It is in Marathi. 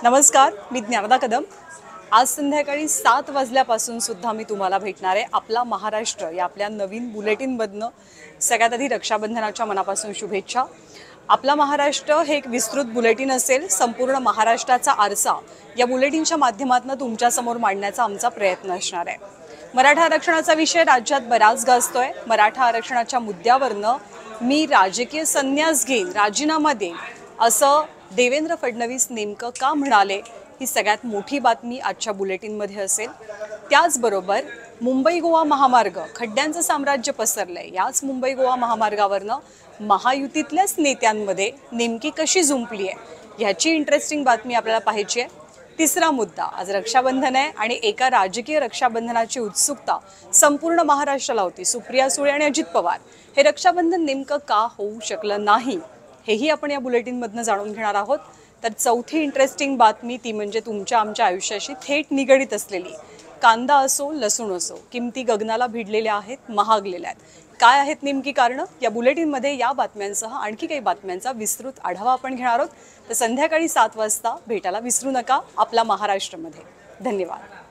नमस्कार, मी ज्ञानदा कदम। आज संध्याकाळी 7 वाजल्यापासून सुद्धा मी तुम्हाला भेटणार आहे आपला महाराष्ट्र या आपल्या नवीन बुलेटिनमधनं। सगळ्यात आधी रक्षाबंधनाच्या मनापासून शुभेच्छा। आपला महाराष्ट्र हे एक विस्तृत बुलेटिन असेल, संपूर्ण महाराष्ट्राचा आरसा या बुलेटिनच्या माध्यमातून तुमच्या समोर मांडण्याचा आमचा प्रयत्न असणार आहे। मराठा आरक्षणाचा विषय राज्यात बराच गाजतोय। मराठा आरक्षणाच्या मुद्द्यावरनं मी राजकीय संन्यास घेईन, राजीनामा देईन असं देवेंद्र फडणवीस नेमकं का म्हणाले, ही सगळ्यात मोठी बातमी आजच्या बुलेटिनमध्ये असेल। त्याचबरोबर मुंबई गोवा महामार्ग खड्ड्यांचं साम्राज्य पसरलंय। याच मुंबई गोवा महामार्गावरनं महायुतीतल्याच नेत्यांमध्ये नेमकी कशी जुंपली आहे ह्याची इंटरेस्टिंग बातमी आपल्याला पाहायची आहे। तिसरा मुद्दा, आज रक्षाबंधन आहे आणि एका राजकीय रक्षाबंधनाची उत्सुकता संपूर्ण महाराष्ट्राला होती। सुप्रिया सुळे आणि अजित पवार हे रक्षाबंधन नेमकं का होऊ शकलं नाही हेही आपण या बुलेटिनमधनं जाणून घेणार आहोत। तर चौथी इंटरेस्टिंग बातमी ती म्हणजे तुमच्या आमच्या आयुष्याशी थेट निगडीत असलेली कांदा असो लसूण असो किमती गगनाला भिडलेल्या आहेत, महागलेल्या आहेत। काय आहेत नेमकी कारणं, या बुलेटिनमध्ये या बातम्यांसह आणखी काही बातम्यांचा विस्तृत आढावा आपण घेणार आहोत। तर संध्याकाळी 7 वाजता भेटायला विसरू नका आपला महाराष्ट्रमध्ये। धन्यवाद।